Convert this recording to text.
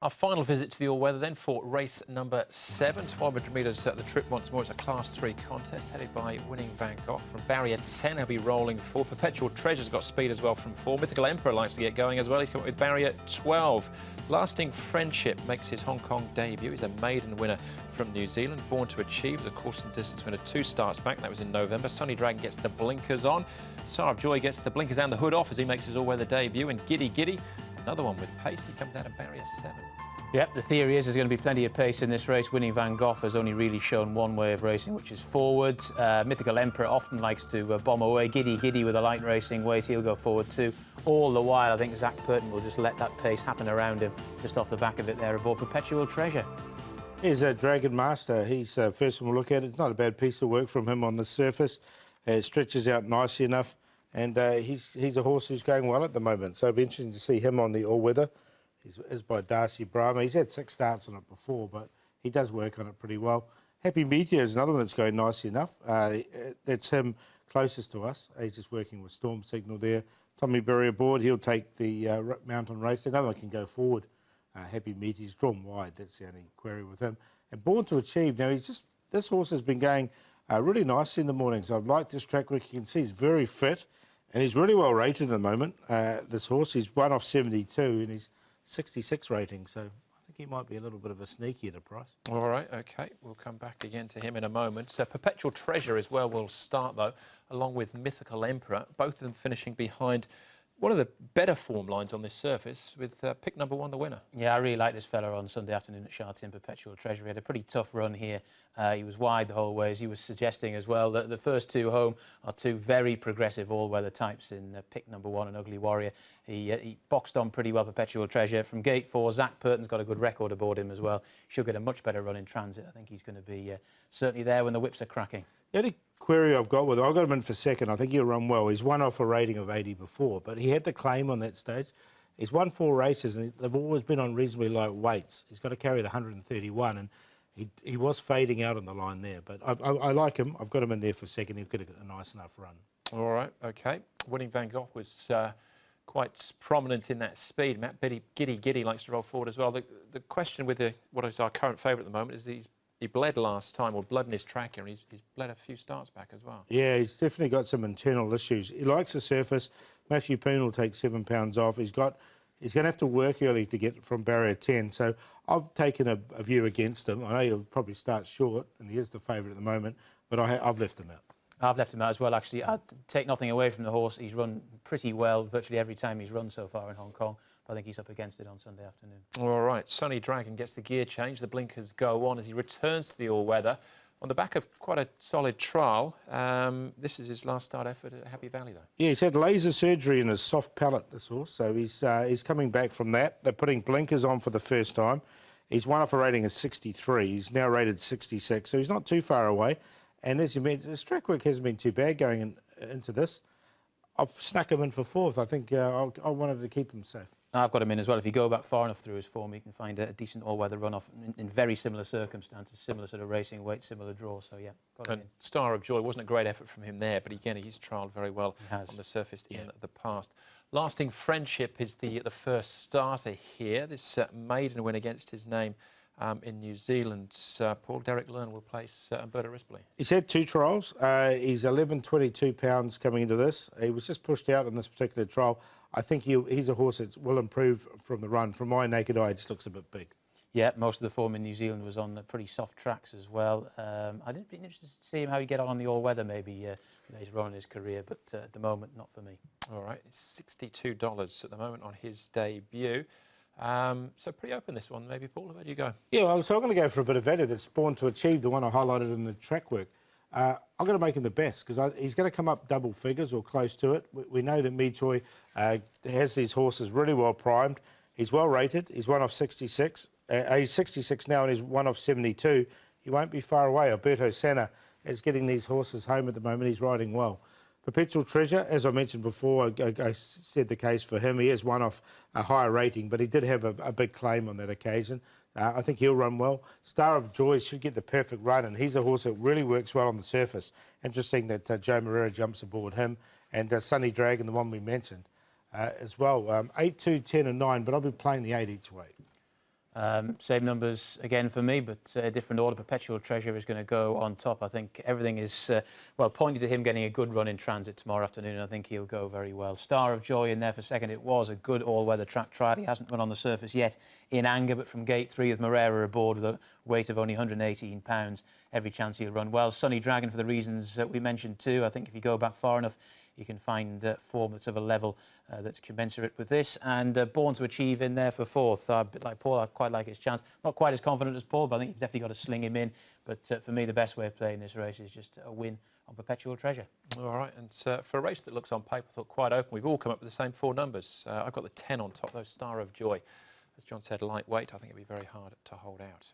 Our final visit to the all-weather then for race number 7, 1,200 metres at the trip once more. It's a Class 3 contest headed by Winning Van Gogh. From barrier 10, he'll be rolling 4. Perpetual Treasure's got speed as well from 4. Mythical Emperor likes to get going as well. He's come up with barrier 12. Lasting Friendship makes his Hong Kong debut. He's a maiden winner from New Zealand. Born to Achieve, the course and distance winner 2 starts back. That was in November. Sunny Dragon gets the blinkers on. Star of Joy gets the blinkers and the hood off as he makes his all-weather debut. And Giddy Giddy, another one with pace. He comes out of barrier 7. Yep, the theory is there's going to be plenty of pace in this race. Winning Van Gogh has only really shown one way of racing, which is forward. Mythical Emperor often likes to bomb away. Giddy Giddy with a light racing weight, he'll go forward too. All the while, I think Zach Purton will just let that pace happen around him, just off the back of it there aboard Perpetual Treasure. Here's a Dragon Master. He's first one we'll look at. It's not a bad piece of work from him on the surface. It stretches out nicely enough, and he's a horse who's going well at the moment. So it'll be interesting to see him on the all-weather. Is by Darcy Brahma. He's had 6 starts on it before, but he does work on it pretty well. Happy Meteor is another one that's going nicely enough. That's him closest to us. He's just working with Storm Signal there. Tommy Berry aboard. He'll take the mountain race. Another one can go forward. Happy Meteor's drawn wide. That's the only query with him. And Born to Achieve. Now, this horse has been going really nicely in the mornings. I've liked this track work. You can see he's very fit, and he's really well rated at the moment. This horse, he's 1 off 72, and he's 66 rating, so I think he might be a little bit of a sneaky at a price. All right, OK. We'll come back again to him in a moment. Perpetual Treasure is where we'll start, though, along with Mythical Emperor, both of them finishing behind one of the better form lines on this surface, with pick number 1, the winner. Yeah, I really like this fella on Sunday afternoon at Sha-Tin, Perpetual Treasure. He had a pretty tough run here. He was wide the whole way, as he was suggesting as well. That the first 2 home are 2 very progressive all-weather types in pick number 1 and Ugly Warrior. He boxed on pretty well, Perpetual Treasure. From gate 4, Zach Purton's got a good record aboard him as well. Should get a much better run in transit. I think he's going to be certainly there when the whips are cracking. The only query I've got with him, I've got him in for second. I think he'll run well. He's 1 off a rating of 80 before, but he had the claim on that stage. He's won 4 races, and they've always been on reasonably low weights. He's got to carry the 131, and he was fading out on the line there. But I like him. I've got him in there for second. He'll get a nice enough run. All right, OK. Winning Van Gogh was quite prominent in that speed. Matt Giddy Giddy likes to roll forward as well. The question with what is our current favourite at the moment is he bled last time, or bled in his tracker, and he's bled a few starts back as well. Yeah, he's definitely got some internal issues. He likes the surface. Matthew Poon will take 7 pounds off. He's going to have to work early to get from barrier 10. So I've taken a view against him. I know he'll probably start short, and he is the favourite at the moment, but I've left him out. I've left him out as well, actually. I'd take nothing away from the horse. He's run pretty well virtually every time he's run so far in Hong Kong. But I think he's up against it on Sunday afternoon. All right, Sunny Dragon gets the gear change. The blinkers go on as he returns to the all-weather. On the back of quite a solid trial, this is his last start effort at Happy Valley, though. Yeah, he's had laser surgery in his soft palate, this horse, so he's coming back from that. They're putting blinkers on for the first time. He's 1 off a rating of 63. He's now rated 66, so he's not too far away. And as you mentioned, his track work hasn't been too bad going into this. I've snuck him in for 4th. I think I wanted to keep him safe. I've got him in as well. If you go back far enough through his form, you can find a decent all-weather run-off in very similar circumstances, similar sort of racing weight, similar draw. So, yeah, got him in. Star of Joy wasn't a great effort from him there, but again, he's trialled very well on the surface in the past. Lasting Friendship is the first starter here. This maiden win against his name in New Zealand. Paul, Derek Learn will place Alberta Responsibly. He's had 2 trials. He's 11.22 pounds coming into this. He was just pushed out in this particular trial. I think he's a horse that will improve from the run. From my naked eye, it just looks a bit big. Yeah, most of the form in New Zealand was on the pretty soft tracks as well. I'd be interested to see him how he get on the all-weather later on in his career, but at the moment, not for me. All right, it's $62 at the moment on his debut. So pretty open this one, maybe, Paul. Where do you go? Yeah, well, so I'm going to go for a bit of value that's Born to Achieve, the one I highlighted in the track work. I'm going to make him the best because he's going to come up double figures or close to it. We know that Mitoy has these horses really well primed. He's well rated. He's 1 off 66. He's 66 now and he's 1 off 72. He won't be far away. Alberto Senna is getting these horses home at the moment. He's riding well. Perpetual Treasure, as I mentioned before, I said the case for him. He is 1 off a higher rating, but he did have a big claim on that occasion. I think he'll run well. Star of Joy should get the perfect run, and he's a horse that really works well on the surface. Interesting that Joe Moreira jumps aboard him, and Sunny Dragon, the one we mentioned, as well. 8, 2, 10 and 9, but I'll be playing the 8 each way. Same numbers again for me, but a different order. Perpetual Treasure is going to go on top. I think everything is, well, pointing to him getting a good run in transit tomorrow afternoon, and I think he'll go very well. Star of Joy in there for second. It was a good all-weather track trial. He hasn't run on the surface yet in anger, but from gate 3 with Morera aboard with a weight of only 118 pounds, every chance he'll run well. Sunny Dragon for the reasons that we mentioned too. I think if you go back far enough, you can find form that's of a level that's commensurate with this. And Born to Achieve in there for fourth. A bit like Paul, I quite like his chance. Not quite as confident as Paul, but I think you've definitely got to sling him in. But for me, the best way of playing this race is just a win on Perpetual Treasure. All right, and for a race that looks on paper, I thought quite open, we've all come up with the same 4 numbers. I've got the 10 on top, though, Star of Joy. As John said, lightweight. I think it'll be very hard to hold out.